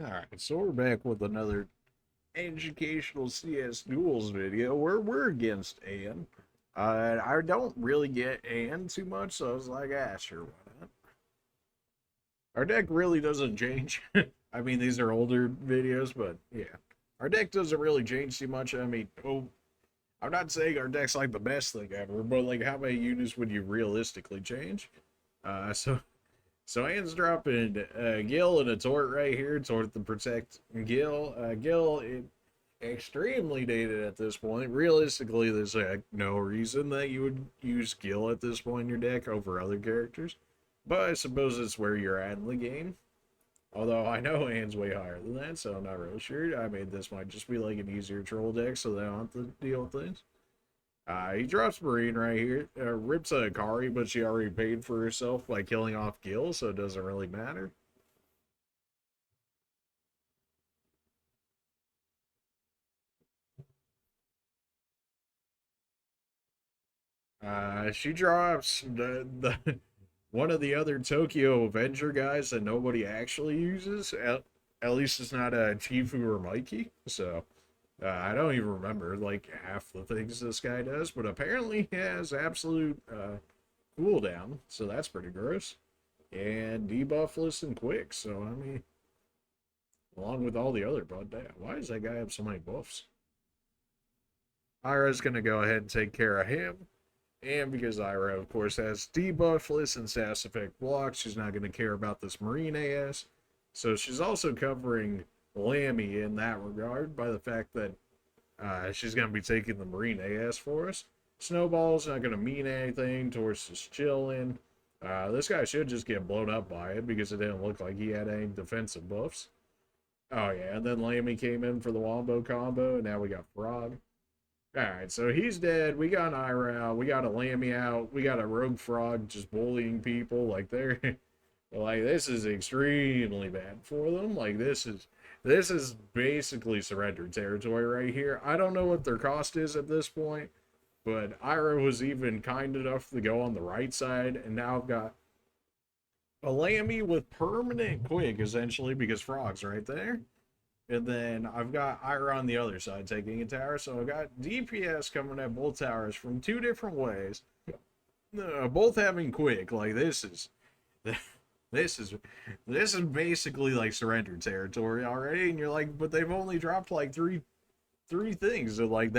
Alright, so we're back with another educational CS Duels video where we're against Ann. I don't really get Ann too much, so I was like, sure, why not? Our deck really doesn't change. I mean, these are older videos, but yeah. Our deck doesn't really change too much. I mean, I'm not saying our deck's like the best thing ever, but like, how many units would you realistically change? So Ann's dropping Gil and a Tort right here. Tort to protect Gil. Gil extremely dated at this point. Realistically, there's no reason that you would use Gil at this point in your deck over other characters. But I suppose it's where you're at in the game. Although I know Ann's way higher than that, so I'm not really sure. I mean, this might just be like an easier troll deck, so they don't have to deal with things. He drops Marine right here. Rips a Akari, but she already paid for herself by killing off Gil, so it doesn't really matter. She drops the one of the other Tokyo Avenger guys that nobody actually uses. At least it's not a Chifu or Mikey. So I don't even remember like half the things this guy does, but apparently he has absolute cooldown, so that's pretty gross. And debuffless and quick. So I mean, along with all the other buff. Why does that guy have so many buffs? Ira's gonna go ahead and take care of him. And because Ira, of course, has debuffless and sass effect blocks, she's not going to care about this Marine AS. So she's also covering Lammy in that regard by the fact that she's going to be taking the Marine AS for us. Snowball's not going to mean anything towards just chilling. This guy should just get blown up by it because it didn't look like he had any defensive buffs. Oh yeah, and then Lammy came in for the Wombo combo, and now we got Frog. Alright, so he's dead. We got Ira out. We got a Lammy out. We got a Rogue Frog just bullying people. Like, they're... like, this is extremely bad for them. Like, this is basically surrender territory right here. I don't know what their cost is at this point, but Ira was even kind enough to go on the right side, and now I've got a Lammy with permanent quick, essentially, because Frog's right there. And then I've got Ira on the other side taking a tower. So I've got DPS coming at both towers from two different ways. Both having quick. Like this is this is basically like surrender territory already. And you're like, but they've only dropped like three things. So like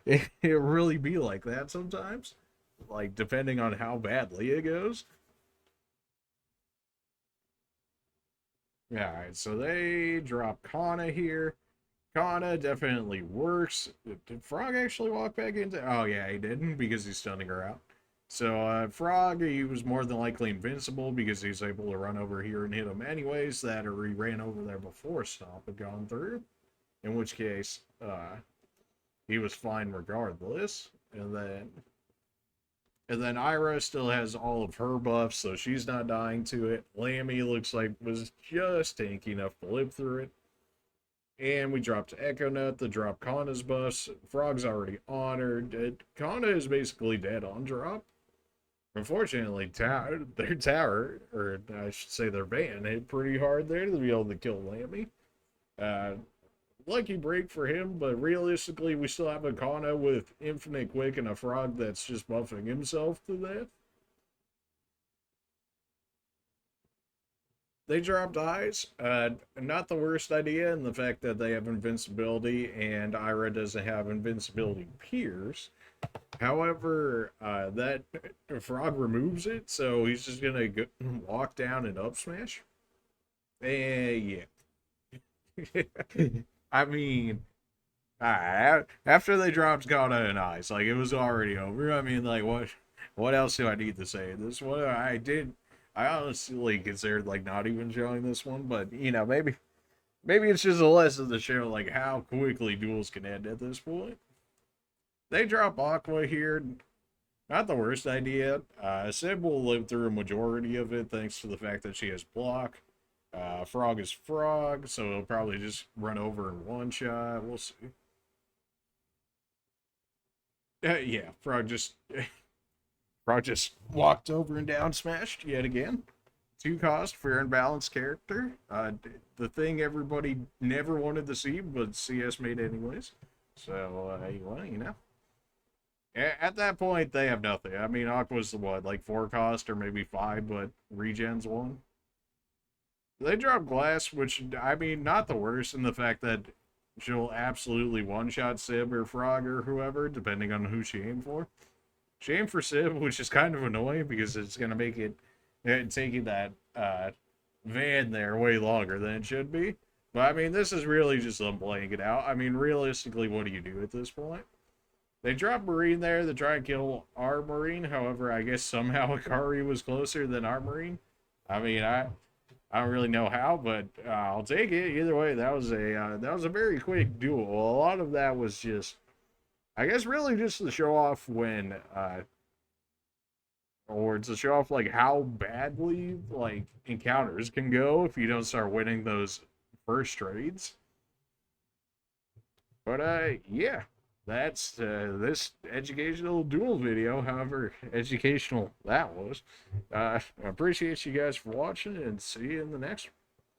it really be like that sometimes. Like depending on how badly it goes. Alright, so they drop Kana here. Kana definitely works. Did Frog actually walk back into... Oh, yeah, he didn't because he's stunning her out. So, Frog, he was more than likely invincible because he's able to run over here and hit him anyways. That or he ran over there before Stomp had gone through. In which case, he was fine regardless. And then Ira still has all of her buffs, so she's not dying to it. Lammy looks like was just tanky enough to live through it. And we dropped Echo Nut to drop Kana's buffs. Frog's already honored. Kana is basically dead on drop. Unfortunately, their tower, or I should say their van, hit pretty hard there to be able to kill Lammy. Lucky break for him, but realistically, we still have a Kana with infinite quick and a Frog that's just buffing himself to death. They dropped eyes. Not the worst idea in the fact that they have invincibility and Ira doesn't have invincibility pierce. However, that Frog removes it, so he's just gonna walk down and up smash. Yeah. I mean, after they dropped Kana and Ice, like it was already over. I mean, like what else do I need to say? This one I honestly considered like not even showing this one, but maybe it's just a lesson to show like how quickly duels can end at this point. They drop Aqua here. Not the worst idea. Sib will live through a majority of it thanks to the fact that she has block. Frog is Frog, so he'll probably just run over in one shot. We'll see. Yeah, Frog just walked over and down smashed yet again. 2 cost, fair and balanced character. The thing everybody never wanted to see, but CS made anyways. So, well, you know. At that point, they have nothing. I mean, Aqua's what, like 4 cost or maybe 5, but regens 1. They drop Glass, which, I mean, not the worst in the fact that she'll absolutely one-shot Sib or Frog or whoever, depending on who she aimed for. She aimed for Sib, which is kind of annoying because it's going to make it taking that van there way longer than it should be. But, I mean, this is really just them playing it out. I mean, realistically, what do you do at this point? They drop Marine there to try and kill our Marine. However, I guess somehow Akari was closer than our Marine. I mean, I don't really know how, but I'll take it. Either way, that was a very quick duel. A lot of that was just, I guess, really just to show off when, or to show off like how badly like encounters can go if you don't start winning those first trades. But yeah, that's this educational duel video. However educational that was. I appreciate you guys for watching, and see you in the next one.